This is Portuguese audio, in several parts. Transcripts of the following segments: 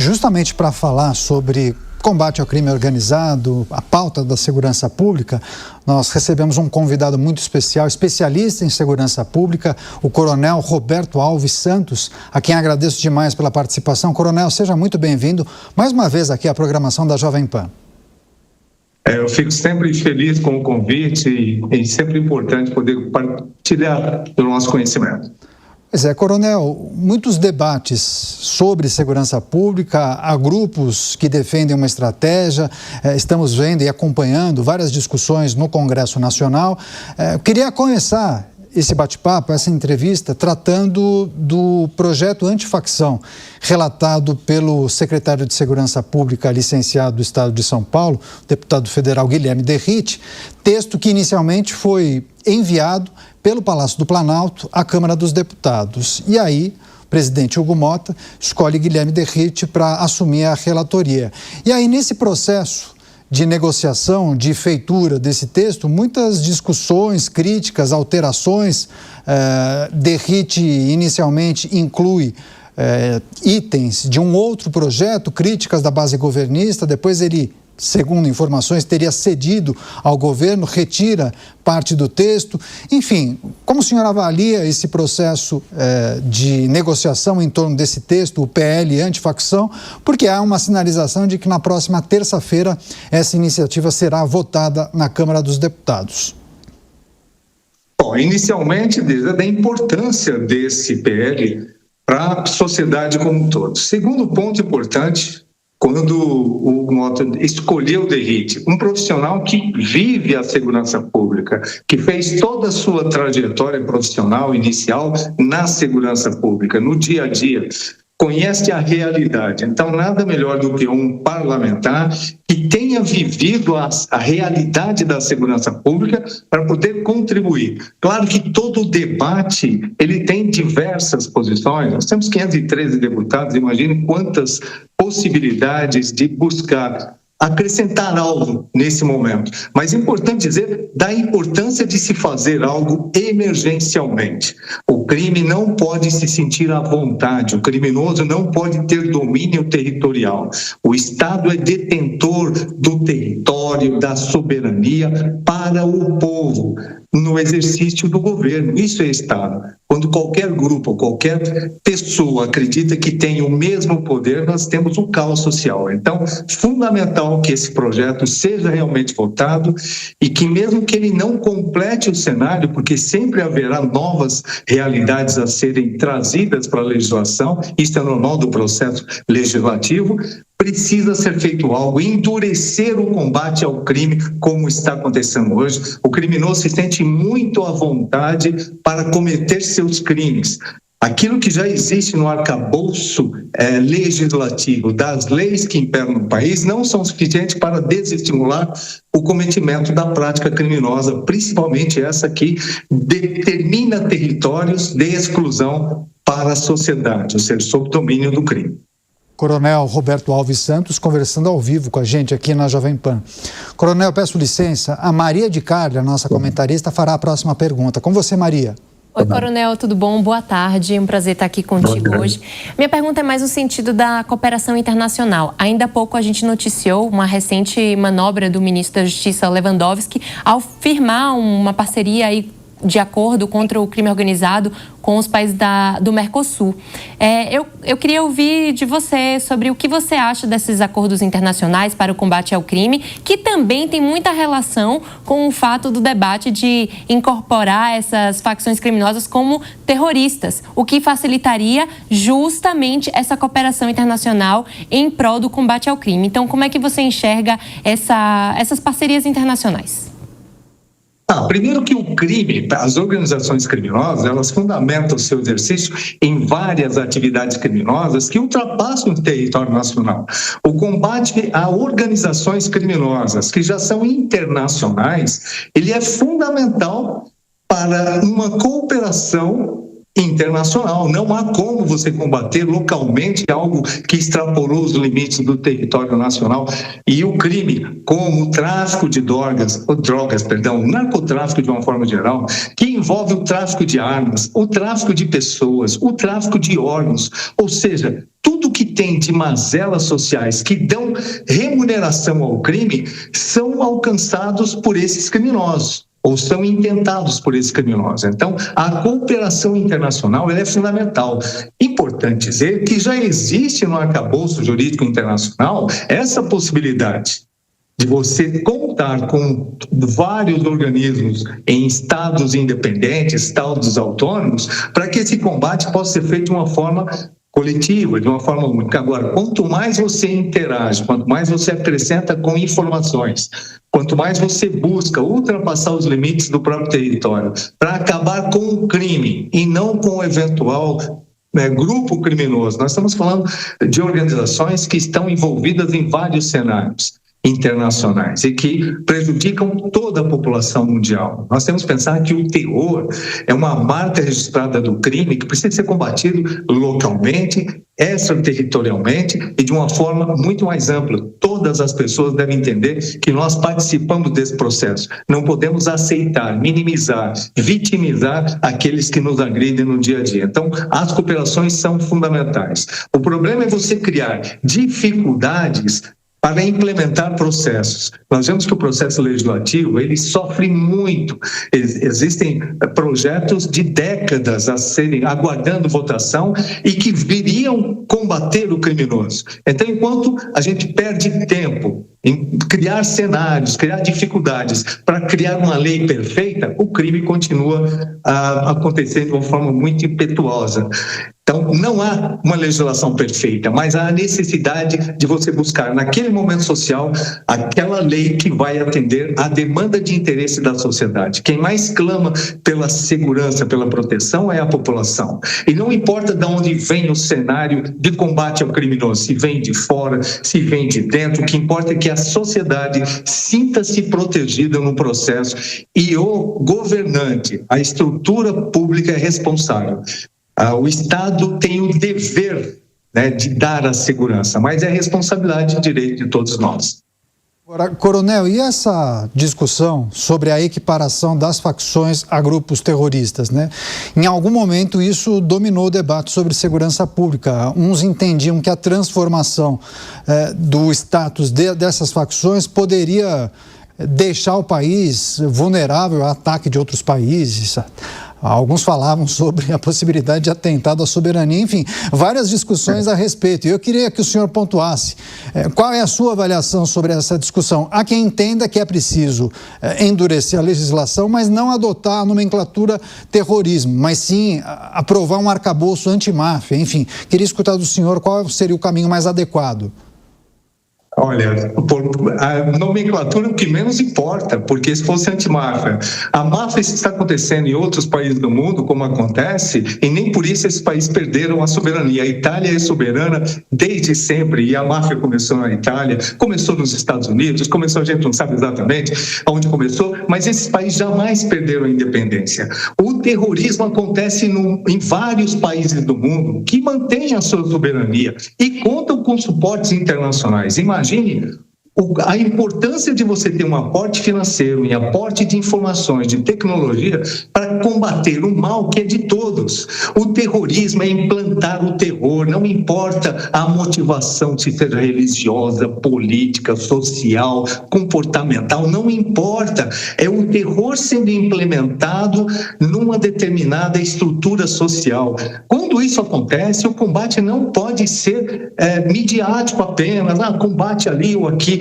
Justamente para falar sobre combate ao crime organizado, a pauta da segurança pública, nós recebemos um convidado muito especial, especialista em segurança pública, o Coronel Roberto Alves Santos, a quem agradeço demais pela participação. Coronel, seja muito bem-vindo mais uma vez aqui à programação da Jovem Pan. Eu fico sempre feliz com o convite e sempre importante poder partilhar do nosso conhecimento. Pois é, Coronel, muitos debates sobre segurança pública, há grupos que defendem uma estratégia, estamos vendo e acompanhando várias discussões no Congresso Nacional. Queria começar esse bate-papo, essa entrevista, tratando do projeto antifacção relatado pelo secretário de Segurança Pública, licenciado do Estado de São Paulo, deputado federal Guilherme Derrite, texto que inicialmente foi enviado pelo Palácio do Planalto à Câmara dos Deputados. E aí, o presidente Hugo Motta escolhe Guilherme Derrite para assumir a relatoria. E aí, nesse processo de negociação, de feitura desse texto, muitas discussões, críticas, alterações. Derrite inicialmente inclui itens de um outro projeto, críticas da base governista, depois ele, segundo informações, teria cedido ao governo, retira parte do texto. Enfim, como o senhor avalia esse processo de negociação em torno desse texto, o PL antifacção, porque há uma sinalização de que na próxima terça-feira essa iniciativa será votada na Câmara dos Deputados? Bom, inicialmente, da importância desse PL para a sociedade como um todo. Segundo ponto importante, quando o Hugo Motta escolheu o Derrite, um profissional que vive a segurança pública, que fez toda a sua trajetória profissional inicial na segurança pública, no dia a dia, conhece a realidade. Então, nada melhor do que um parlamentar que tenha vivido a realidade da segurança pública para poder contribuir. Claro que todo o debate, ele tem diversas posições. Nós temos 513 deputados, imagine quantas possibilidades de buscar acrescentar algo nesse momento. Mas é importante dizer da importância de se fazer algo emergencialmente. O crime não pode se sentir à vontade, o criminoso não pode ter domínio territorial. O Estado é detentor do território, da soberania para o povo, no exercício do governo. Isso é Estado. Quando qualquer grupo, qualquer pessoa acredita que tem o mesmo poder, nós temos um caos social. Então, fundamental que esse projeto seja realmente votado e que mesmo que ele não complete o cenário, porque sempre haverá novas realidades a serem trazidas para a legislação, isso é normal do processo legislativo, precisa ser feito algo, endurecer o combate ao crime, como está acontecendo hoje. O criminoso se sente muito à vontade para cometer seus crimes. Aquilo que já existe no arcabouço legislativo das leis que imperam no país não são suficientes para desestimular o cometimento da prática criminosa, principalmente essa que determina territórios de exclusão para a sociedade, ou seja, sob domínio do crime. Coronel Roberto Alves Santos, conversando ao vivo com a gente aqui na Jovem Pan. Coronel, peço licença, a Maria de Carla, nossa comentarista, fará a próxima pergunta. Com você, Maria. Oi, Coronel, tudo bom? Boa tarde, é um prazer estar aqui contigo hoje. Minha pergunta é mais no sentido da cooperação internacional. Ainda há pouco a gente noticiou uma recente manobra do ministro da Justiça, Lewandowski, ao firmar uma parceria aí de acordo contra o crime organizado com os países do Mercosul. Eu queria ouvir de você sobre o que você acha desses acordos internacionais para o combate ao crime, que também tem muita relação com o fato do debate de incorporar essas facções criminosas como terroristas, o que facilitaria justamente essa cooperação internacional em prol do combate ao crime. Então, como é que você enxerga essas parcerias internacionais? Primeiro que o crime, as organizações criminosas, elas fundamentam o seu exercício em várias atividades criminosas que ultrapassam o território nacional. O combate a organizações criminosas que já são internacionais, ele é fundamental para uma cooperação internacional. Não há como você combater localmente algo que extrapolou os limites do território nacional. E o crime, como o tráfico de drogas, o narcotráfico de uma forma geral, que envolve o tráfico de armas, o tráfico de pessoas, o tráfico de órgãos, ou seja, tudo que que tem de mazelas sociais que dão remuneração ao crime são alcançados por esses criminosos, ou são intentados por esses criminosos. Então, a cooperação internacional ela é fundamental. Importante dizer que já existe no arcabouço jurídico internacional essa possibilidade de você contar com vários organismos em estados independentes, estados autônomos, para que esse combate possa ser feito de uma forma coletiva, de uma forma única. Agora, quanto mais você interage, quanto mais você acrescenta com informações, quanto mais você busca ultrapassar os limites do próprio território para acabar com o crime e não com o eventual grupo criminoso. Nós estamos falando de organizações que estão envolvidas em vários cenários internacionais e que prejudicam toda a população mundial. Nós temos que pensar que o terror é uma marca registrada do crime que precisa ser combatido localmente, extraterritorialmente e de uma forma muito mais ampla. Todas as pessoas devem entender que nós participamos desse processo. Não podemos aceitar, minimizar, vitimizar aqueles que nos agridem no dia a dia. Então, as cooperações são fundamentais. O problema é você criar dificuldades para implementar processos. Nós vemos que o processo legislativo ele sofre muito. Existem projetos de décadas a serem aguardando votação e que viriam combater o criminoso. Então, enquanto a gente perde tempo em criar cenários, criar dificuldades para criar uma lei perfeita, o crime continua acontecendo de uma forma muito impetuosa. Então, não há uma legislação perfeita, mas há a necessidade de você buscar, naquele momento social, aquela lei que vai atender à demanda de interesse da sociedade. Quem mais clama pela segurança, pela proteção, é a população. E não importa de onde vem o cenário de combate ao criminoso, se vem de fora, se vem de dentro, o que importa é que a sociedade sinta-se protegida no processo e o governante, a estrutura pública é responsável. O Estado tem o dever, de dar a segurança, mas é responsabilidade e direito de todos nós. Agora, Coronel, e essa discussão sobre a equiparação das facções a grupos terroristas, Em algum momento isso dominou o debate sobre segurança pública. Uns entendiam que a transformação do status dessas facções poderia deixar o país vulnerável a ataque de outros países. Alguns falavam sobre a possibilidade de atentado à soberania, enfim, várias discussões a respeito. E eu queria que o senhor pontuasse qual é a sua avaliação sobre essa discussão. Há quem entenda que é preciso endurecer a legislação, mas não adotar a nomenclatura terrorismo, mas sim aprovar um arcabouço antimáfia. Enfim, queria escutar do senhor qual seria o caminho mais adequado. Olha, a nomenclatura é o que menos importa, porque se fosse antimáfia, a máfia está acontecendo em outros países do mundo, como acontece, e nem por isso esses países perderam a soberania. A Itália é soberana desde sempre, e a máfia começou na Itália, começou nos Estados Unidos, a gente não sabe exatamente onde começou, mas esses países jamais perderam a independência. O terrorismo acontece em vários países do mundo que mantêm a sua soberania e contam com suportes internacionais. Imagine a importância de você ter um aporte financeiro e aporte de informações, de tecnologia, para combater o mal que é de todos. O terrorismo é implantar o terror, não importa a motivação, se seja religiosa, política, social, comportamental, não importa. É o terror sendo implementado numa determinada estrutura social. Quando isso acontece, o combate não pode ser midiático apenas, combate ali ou aqui.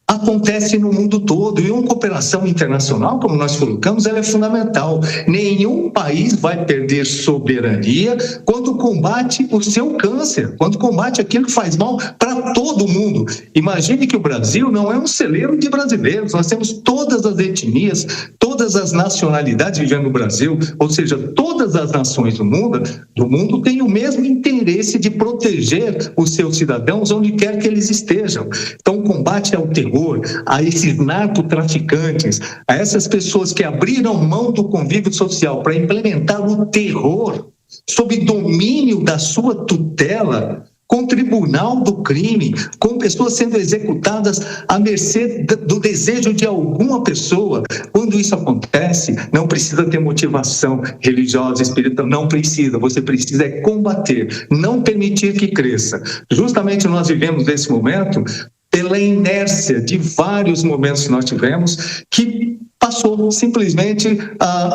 Acontece no mundo todo e uma cooperação internacional, como nós colocamos, ela é fundamental. Nenhum país vai perder soberania quando combate o seu câncer, quando combate aquilo que faz mal para todo mundo. Imagine que o Brasil não é um celeiro de brasileiros, nós temos todas as etnias, todas as nacionalidades vivendo no Brasil, ou seja, todas as nações do mundo têm o mesmo interesse de proteger os seus cidadãos onde quer que eles estejam. Então, o combate ao terror, a esses narcotraficantes, a essas pessoas que abriram mão do convívio social para implementar o terror sob domínio da sua tutela, com tribunal do crime, com pessoas sendo executadas à mercê do desejo de alguma pessoa. Quando isso acontece, não precisa ter motivação religiosa, espiritual, não precisa. Você precisa combater, não permitir que cresça. Justamente nós vivemos nesse momento pela inércia de vários momentos que nós tivemos, que passou simplesmente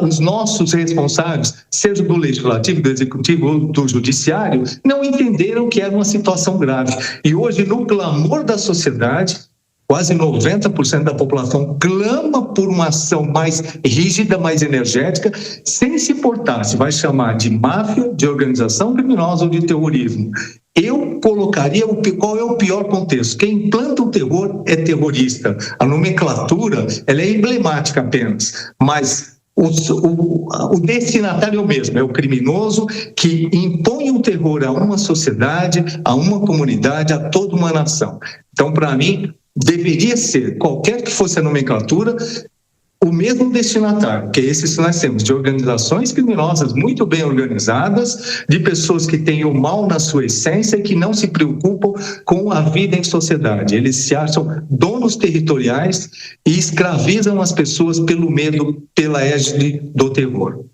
os nossos responsáveis, seja do Legislativo, do Executivo ou do Judiciário, não entenderam que era uma situação grave. E hoje, no clamor da sociedade, quase 90% da população clama por uma ação mais rígida, mais energética, sem se importar se vai chamar de máfia, de organização criminosa ou de terrorismo. Eu colocaria qual é o pior contexto. Quem implanta o terror é terrorista. A nomenclatura ela é emblemática apenas, mas o destinatário é o mesmo, é o criminoso que impõe o terror a uma sociedade, a uma comunidade, a toda uma nação. Então, para mim, deveria ser, qualquer que fosse a nomenclatura, o mesmo destinatário, que é esse que nós temos, de organizações criminosas muito bem organizadas, de pessoas que têm o mal na sua essência e que não se preocupam com a vida em sociedade. Eles se acham donos territoriais e escravizam as pessoas pelo medo, pela égide do terror.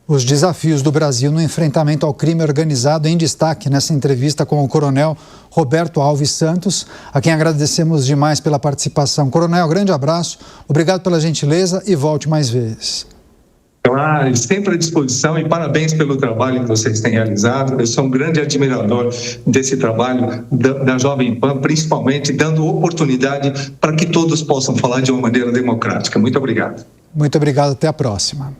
Os desafios do Brasil no enfrentamento ao crime organizado em destaque nessa entrevista com o coronel Roberto Alves Santos, a quem agradecemos demais pela participação. Coronel, grande abraço, obrigado pela gentileza e volte mais vezes. Claro, sempre à disposição e parabéns pelo trabalho que vocês têm realizado. Eu sou um grande admirador desse trabalho da Jovem Pan, principalmente dando oportunidade para que todos possam falar de uma maneira democrática. Muito obrigado. Muito obrigado, até a próxima.